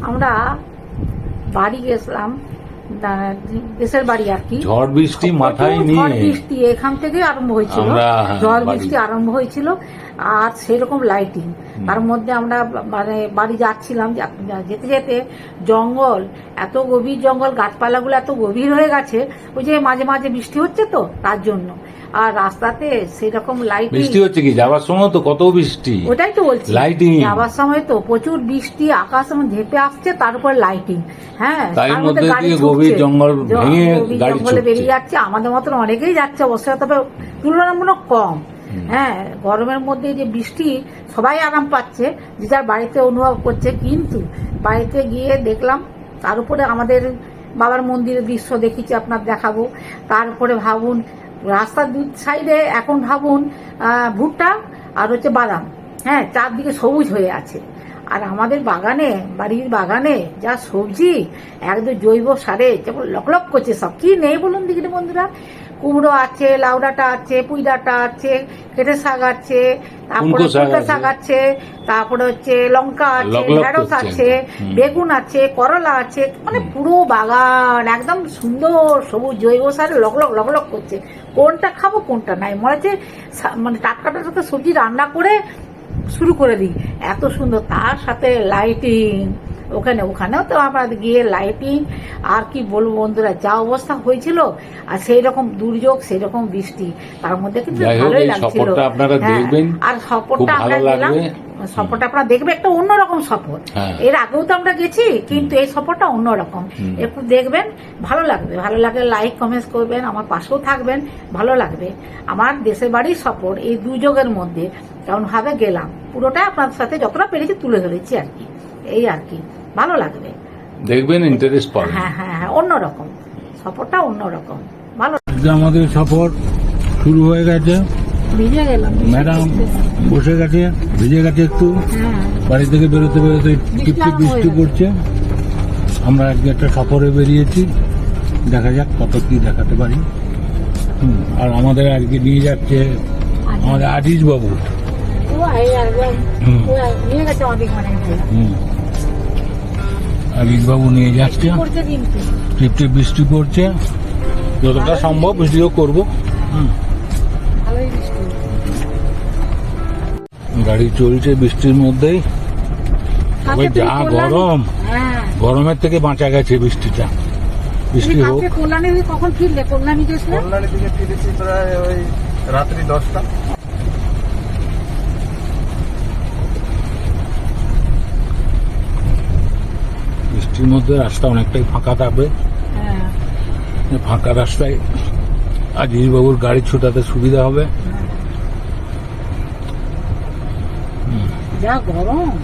আমরা বাড়ি গেছিলাম, দেশের বাড়ি আর কি। ঝড় বৃষ্টি মাথায় নিয়ে ঝড় বৃষ্টি এখান থেকে আরম্ভ হয়েছিল, ঝড় বৃষ্টি আরম্ভ হয়েছিল, আর সেরকম লাইটিং। তার মধ্যে আমরা মানে বাড়ি যাচ্ছিলাম, যেতে যেতে জঙ্গল, এত গভীর জঙ্গল, গাছপালাগুলো এত গভীর হয়ে গেছে, ওই যে মাঝে মাঝে বৃষ্টি হচ্ছে তো তার জন্য। আর রাস্তাতে সেরকম লাইটিং বৃষ্টি হচ্ছে কি, যাওয়ার সময় তো কত বৃষ্টি, ওটাই তো বলছি, লাইটিং যাওয়ার সময় তো প্রচুর বৃষ্টি, আকাশ ধেপে আসছে, তার উপর লাইটিং। হ্যাঁ, তার মধ্যে দিয়ে গভীর জঙ্গল ভেঙে গাড়ি জঙ্গলে বেরিয়ে যাচ্ছে। আমাদের মতন অনেকেই যাচ্ছে অবশ্য, তবে তুলনামূলক কম। হ্যাঁ, গরমের মধ্যে যে বৃষ্টি, সবাই আরাম পাচ্ছে, যে যার বাড়িতে অনুভব করছে। কিন্তু বাড়িতে গিয়ে দেখলাম, তার উপরে আমাদের বাবার মন্দিরের দৃশ্য দেখেছি, আপনার দেখাবো। তারপরে ভাবুন রাস্তার দু সাইডে এখন ভাবুন ভুট্টা আর হচ্ছে বাদাম, হ্যাঁ, চারদিকে সবুজ হয়ে আছে। আর আমাদের বাগানে, বাড়ির বাগানে যা সবজি, একদম জৈব সারে যেমন লকলক করছে সব। কি নেই বলুন দিকে বন্ধুরা? কুমড়ো আছে, লাউ ডাঁটা আছে, পুঁই ডাঁটা আছে, কেটে শাক আছে, তারপরে কুমড়ো শাক আছে, তারপরে হচ্ছে লঙ্কা আছে, ঢেঁড়স আছে, বেগুন আছে, করলা আছে, মানে পুরো বাগান একদম সুন্দর সবুজ জৈব সারে লকলক লকলক করছে। কোনটা খাবো কোনটা নাই, মনে হচ্ছে মানে টাটকা টাটকা সবজি রান্না করে শুরু করে দিই, এত সুন্দর। তার সাথে লাইটিং, ওখানেও তো আমরা গিয়ে লাইটিং। আর কি বলবো বন্ধুরা, যা অবস্থা হয়েছিল, আর সেই রকম দুর্যোগ, সেই রকম বৃষ্টি, তার মধ্যে কিন্তু ভালোই লাগছিল। আর সফরটা আমরা গেলাম, সফরটা আপনারা দেখবে একটা অন্যরকম সফর। এর আগেও তো আমরা গেছি, কিন্তু এই সফরটা অন্যরকম। একটু দেখবেন, ভালো লাগবে। ভালো লাগলে লাইক কমেন্ট করবেন, আমার পাশেও থাকবেন, ভালো লাগবে। আমার দেশের বাড়ির সফর এই দুর্যোগের মধ্যে কেমন ভাবে গেলাম, পুরোটা আপনার সাথে যতটা পেরেছি তুলে ধরেছি আর কি। এই আর কি, ভালো লাগবে, দেখবেন, ইন্টারেস্ট পাবেন। হ্যাঁ হ্যাঁ হ্যাঁ, অন্যরকম সফরটা, অন্যরকম ভালো। আমাদের সফর শুরু হয়ে গেছে, ভিজে গেলাম, ম্যাডাম বসে গেছে, ভিজে গেছে একটু, বাড়ি থেকে বেরোতে বেরোতে টিপটিপ বৃষ্টি পড়ছে। আমরা আজকে একটা সফরে বেরিয়েছি, দেখা যাক কত কি দেখাতে পারি। আর আমাদের আজকে নিয়ে যাচ্ছে আমাদের আজিজ বাবু। আজিজ বাবু নিয়ে যাচ্ছে, টিপটিপ বৃষ্টি পড়ছে, যতটা সম্ভব ভিডিও করবো। গাড়ি চলছে বৃষ্টির মধ্যেই, যা গরম, গরমের থেকে বাঁচা গেছে বৃষ্টিটা। বৃষ্টি হোক। কখন ফিরলে? কল্যাণী থেকে ফিরেছি প্রায় ওই রাত্রি 10টা। বৃষ্টির মধ্যে রাস্তা অনেকটাই ফাঁকা থাকবে, ফাঁকা রাস্তায় আজিজ বাবুর গাড়ি ছোটাতে সুবিধা হবে।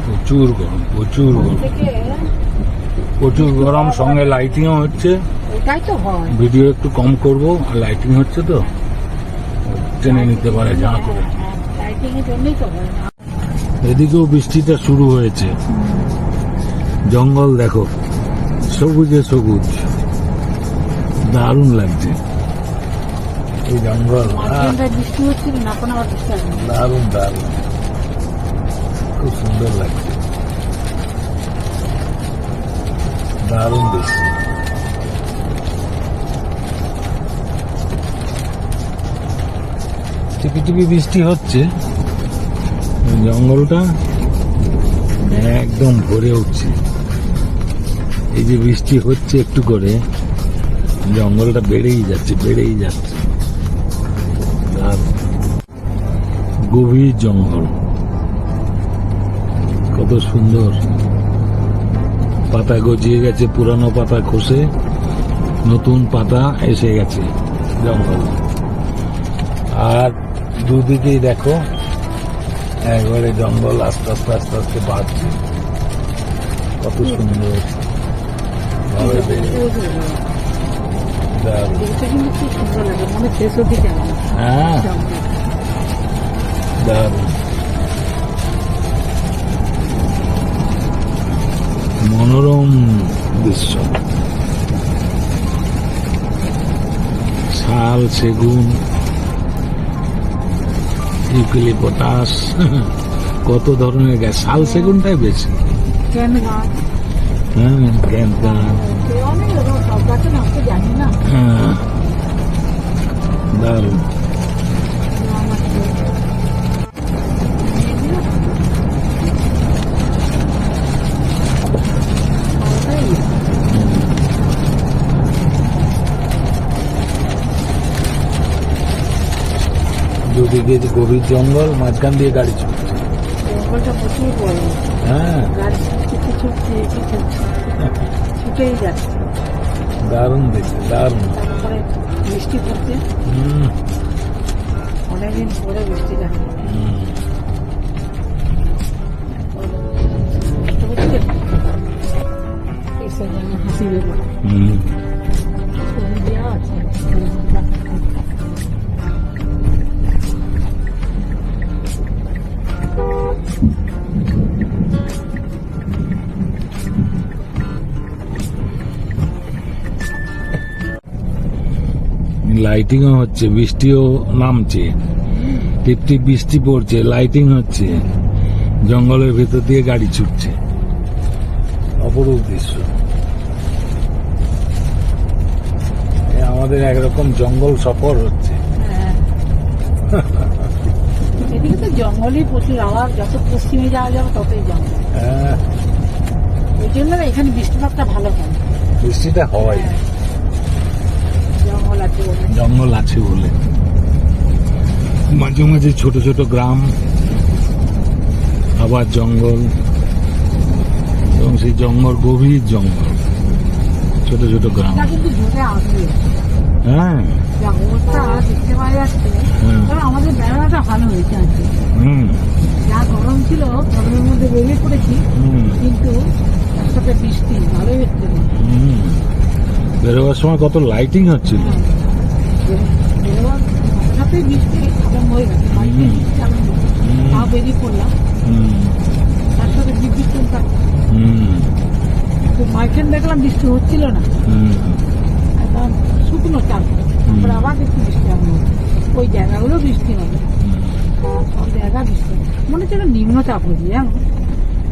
প্রচুর গরম, প্রচুর গরম, প্রচুর গরম, সঙ্গে লাইটিংও হচ্ছে। ভিডিও একটু কম করব, লাইটিং হচ্ছে তো টেনে নিতে পারে যা করে। এদিকেও বৃষ্টিটা শুরু হয়েছে, জঙ্গল দেখো সবুজে সবুজ, দারুণ লাগছে এই জঙ্গল, দারুণ দারুণ, খুব সুন্দর লাগছে, দারুণ দৃশ্য। টিপি টিপি বৃষ্টি হচ্ছে, জঙ্গলটা একদম ভরে উঠছে। এই যে বৃষ্টি হচ্ছে একটু করে, জঙ্গলটা বেড়েই যাচ্ছে, বেড়েই যাচ্ছে। গভীর জঙ্গল, কত সুন্দর, পাতা গজিয়ে গেছে, পুরানো পাতা খসে নতুন পাতা এসে গেছে জঙ্গল। আর দুদিকেই দেখো একবারে জঙ্গল আস্তে আস্তে আস্তে আস্তে বাড়ছে, কত সুন্দর ভাবে হ্যাঁ, দারুণ, মনোরম দৃশ্য। শাল, সেগুন, ইউক্যালিপটাস, কত ধরনের গাছ, শাল সেগুনটাই বেশি। হ্যাঁ ক্যান্সার। অনেক রকম সব গাছে নাম তো জানি না। হ্যাঁ দারুণ। দুদিকে যে গভীর জঙ্গল, মাঝখান দিয়ে গাড়ি চলছে। জঙ্গলটা প্রচুর বড়, হ্যাঁ গাছ ছুটে ছুটছে ছুটেই যাচ্ছে। দারুণ দেখতে, দারুণ। তারপরে বৃষ্টি পড়ছে, হুম, অনেকদিন পরে বৃষ্টি দেখা হুম। এইসব জন্য হাসি বেরো হুম। ছবি দেওয়া আছে। লাইটিংও হচ্ছে, বৃষ্টিও নামছে, টিপ টিপ বৃষ্টি পড়ছে, লাইটিং হচ্ছে, জঙ্গলের ভেতর দিয়ে গাড়ি ছুটছে। অপরূপ দৃশ্য। এ আমাদের একরকম জঙ্গল সফর হচ্ছে। হ্যাঁ। এদিকে তো জঙ্গলই প্রচুর, আবার যত পশ্চিমে যাওয়া যাবে ততই জঙ্গল। হ্যাঁ, ওই জন্য না এখানে বৃষ্টিপাতটা ভালো হয়, বৃষ্টিটা হয়, জঙ্গল আছে বলে। জঙ্গল আছে বলে। মাঝে মাঝে ছোট ছোট গ্রাম, আবার জঙ্গল, এবং সেই জঙ্গল গভীর জঙ্গল, ছোট ছোট গ্রাম। এটা কিন্তু জোরে আসবে, হ্যাঁ, যা অবস্থা দেখতে পাওয়া যাচ্ছে। হ্যাঁ। কারণ আমাদের বেড়াটা ভালো হয়েছে আজকে, হুম, যা গরম ছিল গরমের মধ্যে বেরিয়ে পড়েছি, হুম, কিন্তু তার সাথে বৃষ্টি ভালোই হচ্ছে। হুম। বেরোবার সময় কত লাইটিং হচ্ছিল। সাথে বৃষ্টি আরম্ভ হয়ে গেছে, বাড়িতে বৃষ্টি আরম্ভ হয়ে গেছে। হুম। তাও বেরিয়ে পড়লাম, হুম, তার সাথে বিদ্যুৎ চমকাচ্ছে। হুম, তো মাইকেন দেখলাম বৃষ্টি হচ্ছিল না, হুম, একদম শুকনো চাল। তারপরে আবার দেখছি বৃষ্টি আরম্ভ হচ্ছে। ওই জায়গাগুলো বৃষ্টি হবে, সব জায়গা বৃষ্টি হবে। মনে হচ্ছে একটা নিম্নচাপ হয়েছে জানো,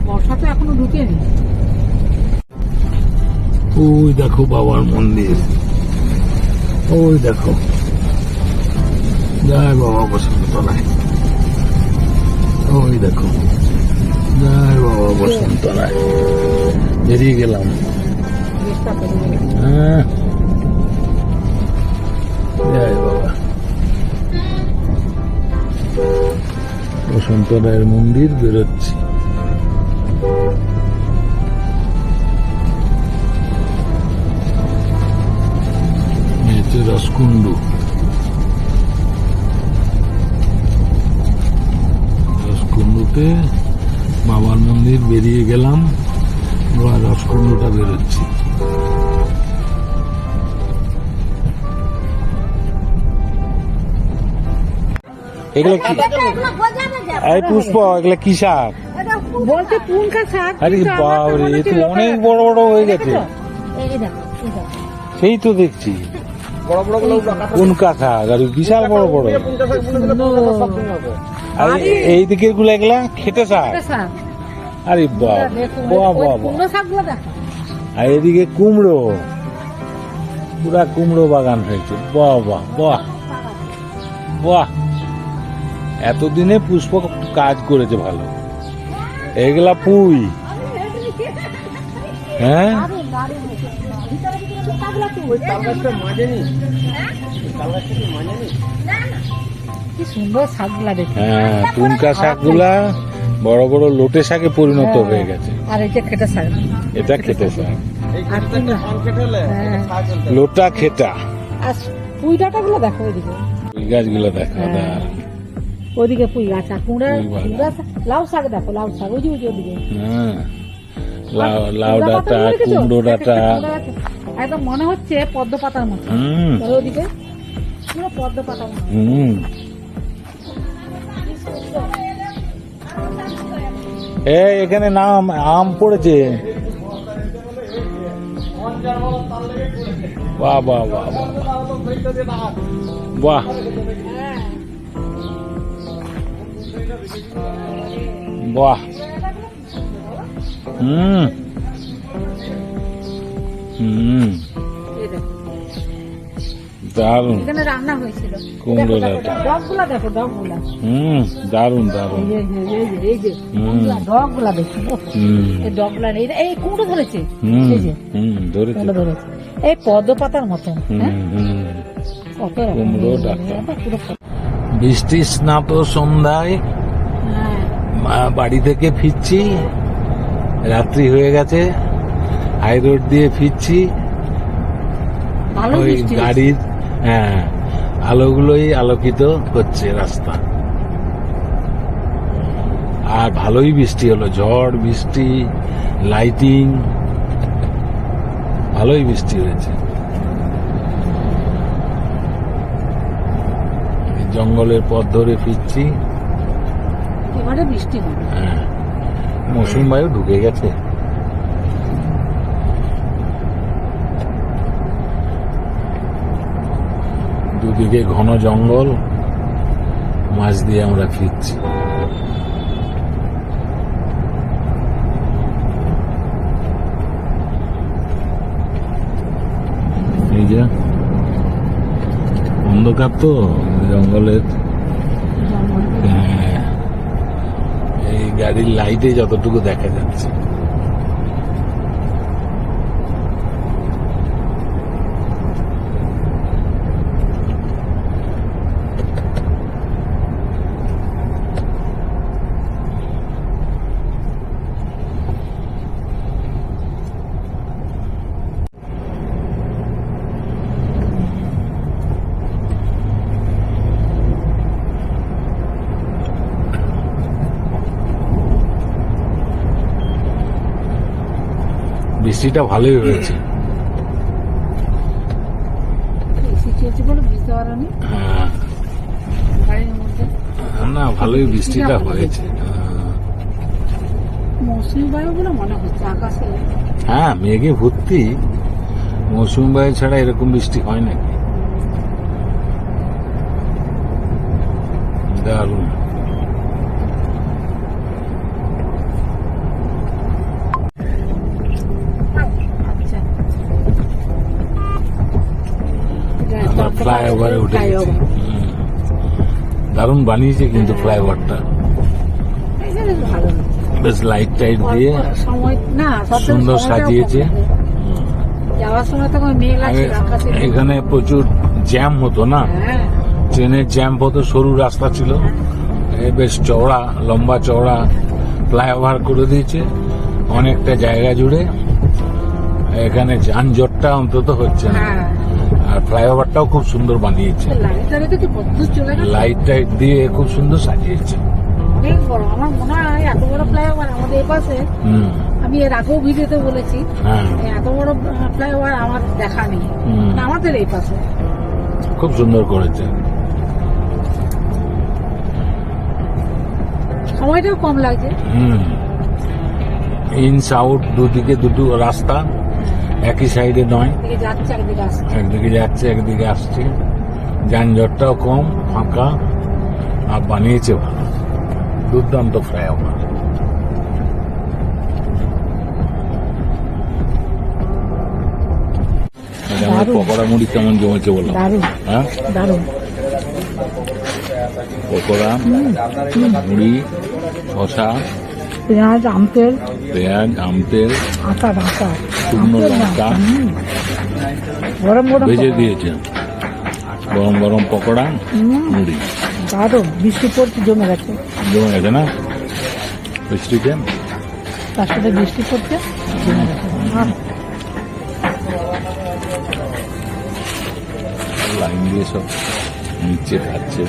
বর্ষা তো এখনো ঢুকেনি। ওই দেখো বাবার মন্দির, ওই দেখো, জয় বাবা বসন্তলায়। ওই দেখো, জয় বাবা বসন্তলায়। বেরিয়ে গেলাম। বৃষ্টিটা বেরিয়ে গেছে। হ্যাঁ, জয় বাবা। বসন্তরায়ের মন্দির বেরোচ্ছি। এই হচ্ছে রসকুন্ডু। রসকুন্ডুতে বাবার মন্দির বেরিয়ে গেলাম, এবার রসকুন্ডুটা বেরোচ্ছি। এগুলো কি? এই পুষ্প, এগুলো কি শাক? বলতে পুনকা শাক, আরে কিন্তু আমার তো বাবরে, মনে এ তো হচ্ছে অনেক ওটা- বড় বড় হয়ে গেছে। এই দেখো, এই দেখো। সেই তো দেখছি বড় বড় গুলো কোন কাঁথা, আর বিশাল বড় বড়। আর এই দিকের গুলা এগুলা খেতে শাক। এটা শাক। আরে বাবা, দেখো, বাহ ওই বাহ বাহ। কুমড়ো শাকগুলো দেখো। আর এদিকে কুমড়ো, পুরা কুমড়ো বাগান হয়েছে। বাহ বাহ বাহ বাহ। এতদিনে পুষ্প কাজ করেছে ভালো। এগুলা পুঁই, হ্যাঁ, দারুণ, দারুণ হয়েছে। ভিতরে ভিতরে শুকাগুলো কি? কি সুন্দর শাকগুলা দেখে। হ্যাঁ, পুনকা শাকগুলা বড় বড় লোটে শাকে পরিণত হয়ে গেছে। আর এই যে খেতে শাক, এটা খেতে শাক, আর কুমড়া। হ্যাঁ। লোটা খেটা। আর পুঁই ডাঁটাগুলো দেখো ওইদিকে, ওই গাছগুলো দেখা হ্যাঁ। দাও। ওইদিকে পুঁই গাছ, আর কুমড়া, পুঁই বাগান। কুমড়া শাক, লাউ শাক দেখো, লাউ শাক ওই যে ওইদিকে। হ্যাঁ, লাউ কুমড়া ডাঁটা, পাতাগুলো দেখেছো? কুমড়ো ডাঁটা। কুমড়া গাছ। একদম মনে হচ্ছে পদ্ম পাতার মতো। হুম, ধরো ওদিকে পুরো পদ্ম পাতার মতো। হুম। এই এখানে নাম আম পড়েছে। বাহ বাহ বাহ বাহ বাহ, বাহ। হুম, হুম, এই দেখো, দারুণ। এখানে রান্না হয়েছিল। কুমড়ো দেখো, ডাঁটা। ডগগুলা দেখো, ডগগুলা। হুম, দারুণ দারুণ। এই যে ডগগুলা দেখো, হুম, এই ডগগুলা এই কুমড়ো ধরেছে, হুম, এই যে হুম, ধরেছে। কুমড়ো ধরেছে, এই পদ্ম পাতার মতন। হ্যাঁ, হুম, হুম। কত রকম। কুমড়ো ডাঁটা। পুরো বৃষ্টি স্নাত সন্ধ্যায় হ্যাঁ, বাড়ি থেকে ফিরছি, রাত্রি হয়ে গেছে, হাই রোড দিয়ে ফিরছি। ভালো ওই বৃষ্টি হয়েছে। গাড়ির হ্যাঁ আলোগুলোই আলোকিত করছে রাস্তা। আর ভালোই বৃষ্টি হলো, ঝড় বৃষ্টি, লাইটিং, ভালোই বৃষ্টি হয়েছে। জঙ্গলের পথ ধরে ফিরছি। এবারে বৃষ্টি হবে। হ্যাঁ, মৌসুম বায়ু ঢুকে গেছে। দুদিকে ঘন জঙ্গল, মাঝ দিয়ে আমরা ফিরছি। এই যে অন্ধকার তো জঙ্গলের, হ্যাঁ, এই গাড়ির লাইটে যতটুকু দেখা যাচ্ছে। বৃষ্টিটা ভালোই হয়েছে। এসি চলছে বলে বুঝতে পারোনি হ্যাঁ, গাড়ির মধ্যে। না ভালোই বৃষ্টিটা হয়েছে। মৌসুমি বায়ু বলে মনে হচ্ছে আকাশে। হ্যাঁ, মেঘে ভর্তি। মৌসুমী বায়ু ছাড়া এরকম বৃষ্টি হয় নাকি? দারুণ। আচ্ছা, আমরা ফ্লাইওভারে উঠে গেছি। হুম। দারুণ বানিয়েছে কিন্তু ফ্লাইওভারটা, ভালো বেশ লাইট টাইট দিয়ে সময় না, সব সুন্দর সাজিয়েছে। যাওয়ার সময় তখন মেঘ লাগছে আকাশে। এখানে প্রচুর জ্যাম হতো না, হ্যাঁ, ট্রেনের জ্যাম হতো, সরু রাস্তা ছিল, এ বেশ চওড়া, লম্বা চওড়া ফ্লাইওভার করে দিয়েছে অনেকটা জায়গা জুড়ে। এখানে যানজটটা অন্তত হচ্ছে না, হ্যাঁ, আর ফ্লাইওভারটাও খুব সুন্দর বানিয়েছে, লাইট টাইটে তো কত চলে গেছে। লাইট টাইট দিয়ে খুব সুন্দর সাজিয়েছে। অনেক বড়, আমার মনে হয় এত বড় ফ্লাইওভার আমাদের এই পাশে, হুম, আমি এর আগেও ভিডিওতে বলেছি, হ্যাঁ, এত বড় ফ্লাইওভার আমার দেখা নেই হুম, আমাদের এই পাশে। খুব সুন্দর করেছে। সময়টাও কম লাগছে। হুম, ইনস আউট দুদিকে দুটো রাস্তা, একই সাইডে নয়, এদিকে যাচ্ছে একদিকে আসছে। একদিকে যাচ্ছে একদিকে আসছে, যানজটটাও কম, ফাঁকা, আর বানিয়েছে ভালো, দুর্দান্ত ফ্লাইওভার। আমার দারুণ। পকোড়া মুড়ি কেমন জমেছে বললাম। দারুণ হ্যাঁ, দারুণ। পকোড়া মুড়ি, শশা, পেঁয়াজ, আমতেল, পেঁয়াজ, আমতেল, আটা ঢাকা, শুকনো লঙ্কা গরম গরম ভেজে পকোড়া। দিয়েছে, গরম গরম পকোড়া মুড়ি। দারুণ, বৃষ্টি পড়ছে, জমে গেছে, জমে গেছে না বৃষ্টিতে? তার সাথে বৃষ্টি পড়ছে, জমে গেছে। আহ, লাইন দিয়ে সব নিচে খাচ্ছে।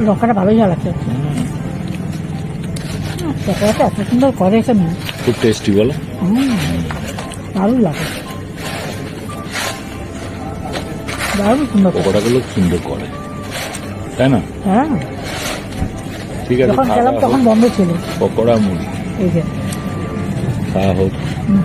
লঙ্কাটা ভালোই জ্বালাচ্ছে। পকোড়াটা এত সুন্দর করে এখানে, খুব টেস্টি বলো। দারুণ লাগে, দারুণ সুন্দর করে। পকোড়াগুলো সুন্দর করে, তাই না? হ্যাঁ, ঠিক আছে, যখন খাওয়া গেলাম তখন হোক। বন্ধ ছিল। পকোড়া মুড়ি এই যে খাওয়া হোক। হুম।